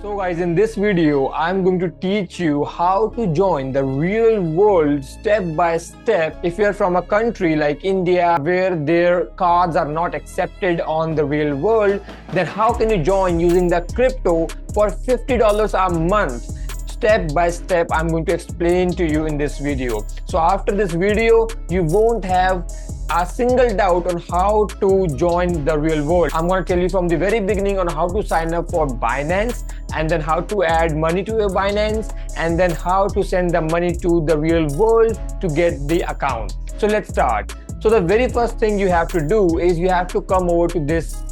So guys, in this video, I'm going to teach you how to join the real world step by step. If you're from a country like India where their cards are not accepted on the real world, then how can you join using the crypto for $50 a month? Step by step, I'm going to explain to you in this video. So after this video, you won't have a single doubt on how to join the real world. I'm going to tell you from the very beginning on how to sign up for Binance, and then how to add money to your Binance, and then how to send the money to the real world to get the account. So let's start. So the very first thing you have to do is you have to come over to this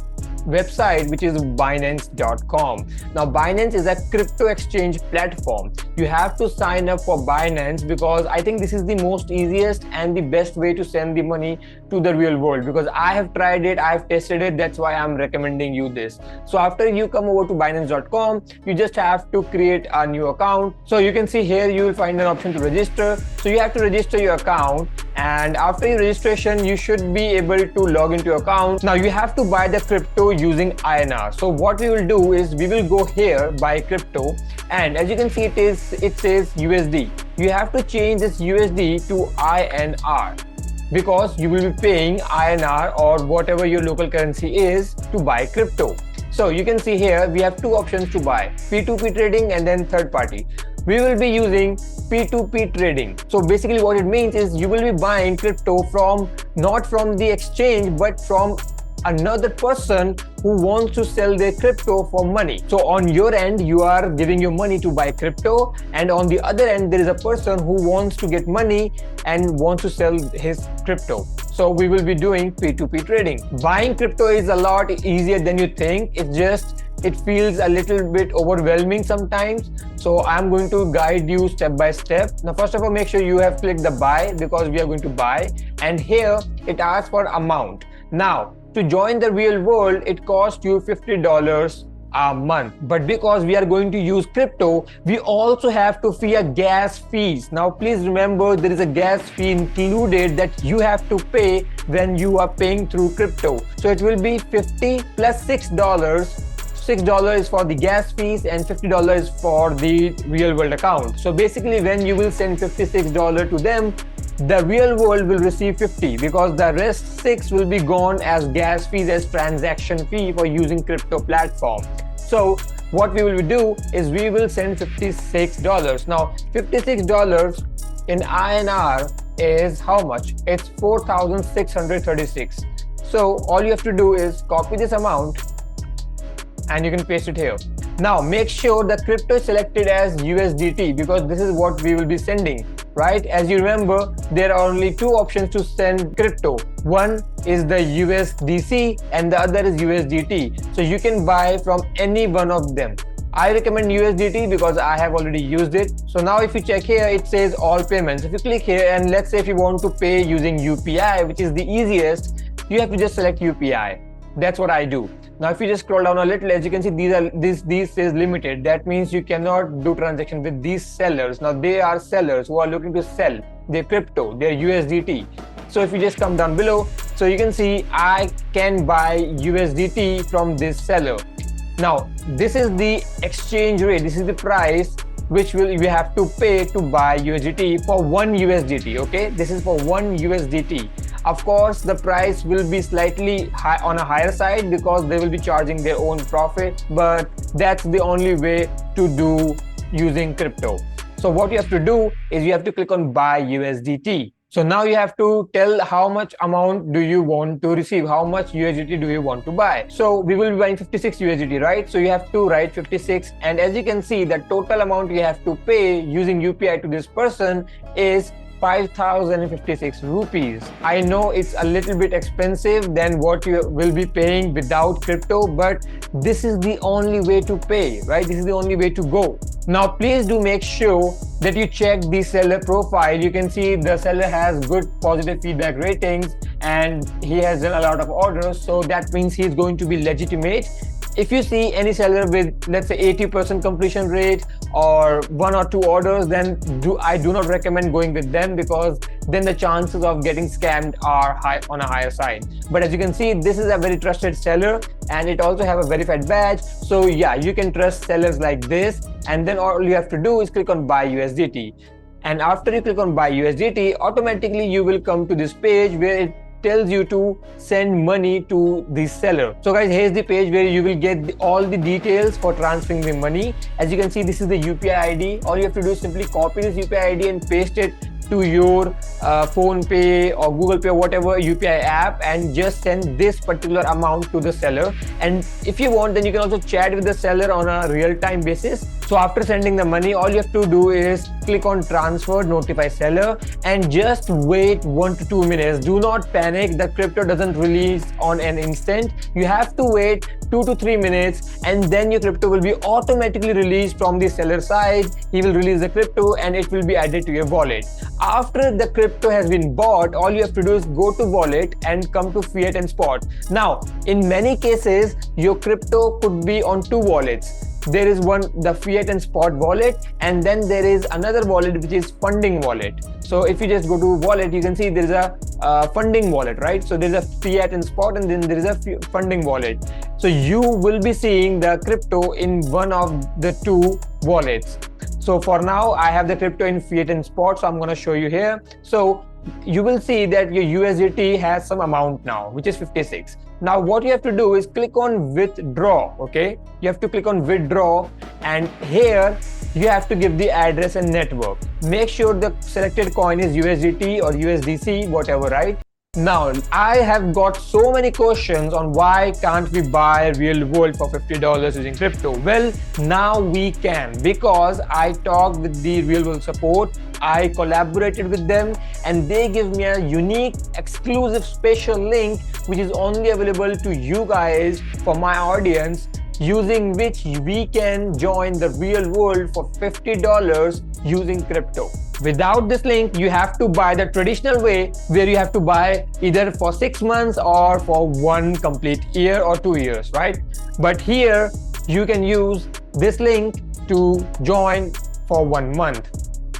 website, which is Binance.com. Now Binance is a crypto exchange platform. You have to sign up for Binance because I think this is the most easiest and the best way to send the money to the real world, because I have tried it, I have tested it, that's why I'm recommending you this. So after you come over to Binance.com, you just have to create a new account. So you can see here you will find an option to register. So you have to register your account, and after your registration you should be able to log into your account. Now you have to buy the crypto using INR. So what we will do is we will go here, buy crypto, and as you can see it says USD. You have to change this USD to INR because you will be paying INR or whatever your local currency is to buy crypto. So you can see here we have two options to buy: P2P trading and then third party. We will be using P2P trading. So basically what it means is you will be buying crypto not from the exchange but from another person who wants to sell their crypto for money. So on your end you are giving your money to buy crypto, and on the other end there is a person who wants to get money and wants to sell his crypto. So we will be doing P2P trading. Buying crypto is a lot easier than you think. It feels a little bit overwhelming sometimes. So I'm going to guide you step by step. Now first of all, make sure you have clicked the buy because we are going to buy, and here it asks for amount. Now to join the real world, it costs you $50 a month, but because we are going to use crypto, we also have to pay a gas fees. Now please remember, there is a gas fee included that you have to pay when you are paying through crypto. So it will be 50 plus $6. $6 is for the gas fees and $50 is for the real world account. So basically when you will send $56 to them, the real world will receive 50 because the rest 6 will be gone as gas fees, as transaction fee for using crypto platform. So what we will do is we will send $56. Now $56 in INR is how much? It's 4,636. So all you have to do is copy this amount and you can paste it here. Now make sure the crypto is selected as USDT because this is what we will be sending, right? As you remember, there are only two options to send crypto. One is the USDC and the other is USDT. So you can buy from any one of them. I recommend USDT because I have already used it. So now if you check here, it says all payments. If you click here and let's say if you want to pay using UPI, which is the easiest, you have to just select UPI. That's what I do. Now if you just scroll down a little, as you can see, these says limited. That means you cannot do transaction with these sellers. Now they are sellers who are looking to sell their crypto, their USDT. So if you just come down below, so you can see I can buy USDT from this seller. Now this is the exchange rate, this is the price which we have to pay to buy USDT for 1 USDT. Okay, this is for 1 USDT. Of course, the price will be slightly on a higher side because they will be charging their own profit, but that's the only way to do using crypto. So what you have to do is you have to click on buy USDT. So now you have to tell how much amount do you want to receive, how much USDT do you want to buy. So we will be buying 56 USDT, right? So you have to write 56, and as you can see, the total amount you have to pay using UPI to this person is 5,056 rupees. I know it's a little bit expensive than what you will be paying without crypto, but this is the only way to pay, right? This is the only way to go. Now please do make sure that you check the seller profile. You can see the seller has good positive feedback ratings and he has done a lot of orders, so that means he is going to be legitimate. If you see any seller with, let's say, 80% completion rate or 1 or 2 orders, then I do not recommend going with them, because then the chances of getting scammed are on a higher side. But as you can see, this is a very trusted seller and it also have a verified badge. So yeah, you can trust sellers like this. And then all you have to do is click on buy USDT. And after you click on buy USDT, automatically you will come to this page where it tells you to send money to the seller. So guys, here's the page where you will get all the details for transferring the money. As you can see, this is the UPI ID. All you have to do is simply copy this UPI ID and paste it to your phone pay or Google Pay or whatever UPI app, and just send this particular amount to the seller. And if you want, then you can also chat with the seller on a real-time basis. So after sending the money, all you have to do is click on transfer, notify seller, and just wait 1 to 2 minutes. Do not panic. The crypto doesn't release on an instant. You have to wait 2 to 3 minutes, and then your crypto will be automatically released from the seller side. He will release the crypto and it will be added to your wallet. After the crypto has been bought, all you have to do is go to wallet and come to fiat and spot. Now, in many cases, your crypto could be on 2 wallets. There is one, the fiat and spot wallet, and then there is another wallet which is funding wallet. So if you just go to wallet, you can see there is a funding wallet, right? So there is a fiat and spot, and then there is a funding wallet. So you will be seeing the crypto in one of the 2 wallets. So for now, I have the crypto in fiat and spot, so I'm going to show you here. So you will see that your USDT has some amount now, which is 56. Now what you have to do is click on withdraw. Okay, you have to click on withdraw, and here you have to give the address and network. Make sure the selected coin is USDT or USDC, whatever, right? Now, I have got so many questions on why can't we buy real world for $50 using crypto. Well, now we can, because I talked with the real world support. I collaborated with them, and they give me a unique, exclusive, special link which is only available to you guys for my audience, using which we can join the real world for $50 using crypto. Without this link, you have to buy the traditional way, where you have to buy either for 6 months or for 1 complete year or 2 years, right? But here you can use this link to join for 1 month.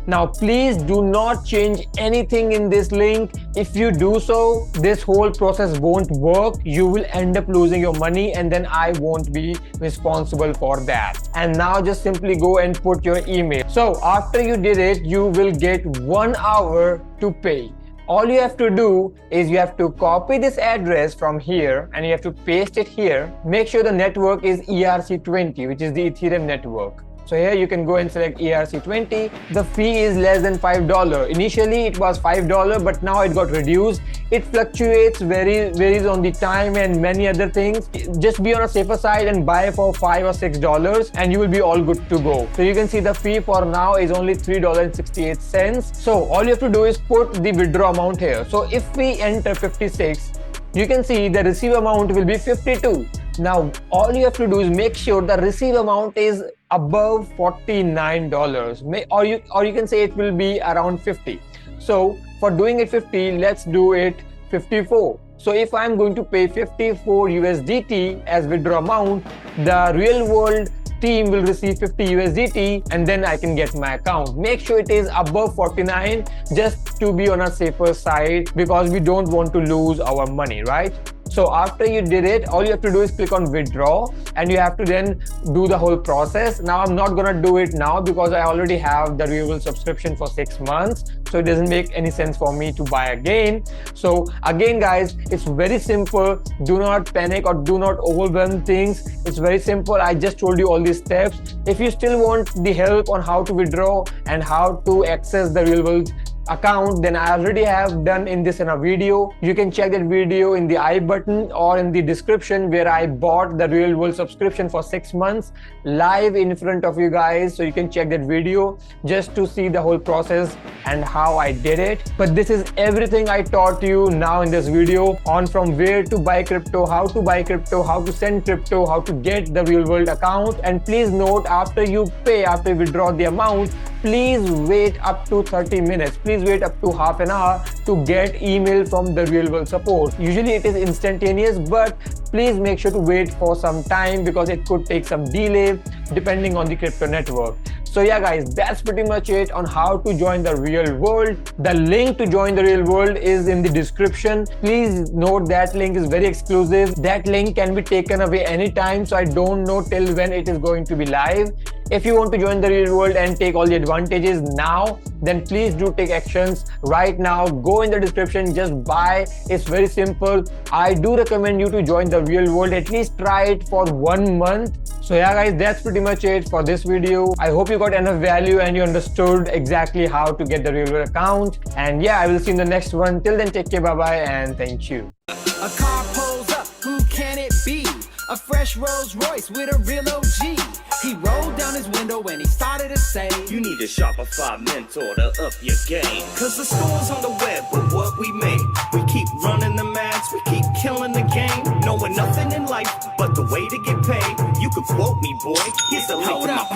Now, please do not change anything in this link. If you do so, this whole process won't work. You will end up losing your money, and then I won't be responsible for that. And now just simply go and put your email. So after you did it, you will get 1 hour to pay. All you have to do is you have to copy this address from here and you have to paste it here. Make sure the network is ERC20, which is the Ethereum network. So here you can go and select ERC20. The fee is less than $5. Initially it was $5, but now it got reduced. It fluctuates, varies on the time and many other things. Just be on a safer side and buy for $5 or $6 and you will be all good to go. So you can see the fee for now is only $3.68. So all you have to do is put the withdraw amount here. So if we enter 56, you can see the receive amount will be 52. Now, all you have to do is make sure the receive amount is above $49, or you can say it will be around 50. So for doing it 50, let's do it 54. So if I'm going to pay 54 USDT as withdraw amount, the real world team will receive 50 USDT and then I can get my account. Make sure it is above 49 just to be on a safer side, because we don't want to lose our money, right? So after you did it, all you have to do is click on withdraw and you have to then do the whole process. Now I'm not gonna do it now because I already have the real world subscription for 6 months. So it doesn't make any sense for me to buy again. So again guys, it's very simple. Do not panic or do not overwhelm things. It's very simple. I just told you all these steps. If you still want the help on how to withdraw and how to access the real world account, then I already have done in a video. You can check that video in the I button or in the description, where I bought the real world subscription for 6 months live in front of you guys. So you can check that video just to see the whole process and how I did it. But this is everything I taught you now in this video, on from where to buy crypto, how to buy crypto, how to send crypto, how to get the real world account. And please note, after you withdraw the amount, please wait up to 30 minutes. Please wait up to half an hour to get email from the real world support. Usually it is instantaneous, but please make sure to wait for some time because it could take some delay depending on the crypto network. So yeah guys, that's pretty much it on how to join the real world. The link to join the real world is in the description. Please note that link is very exclusive. That link can be taken away anytime, so I don't know till when it is going to be live. If you want to join the real world and take all the advantages now, then please do take actions right now. Go in the description, just buy. It's very simple. I do recommend you to join the real world. At least try it for 1 month. So yeah guys, that's pretty much it for this video. I hope you got enough value and you understood exactly how to get the real world account. And yeah, I will see you in the next one. Till then, take care, bye bye, and thank you. A car pulls up, who can it be? A fresh Rolls Royce with a real OG. He rolled down his window and he started to say, you need a Shopify mentor to up your game. Cause the stores on the web are what we make. We keep running the maths, we keep killing the game. Knowing nothing in life but the way to get paid. You could quote me, boy. Here's the link to my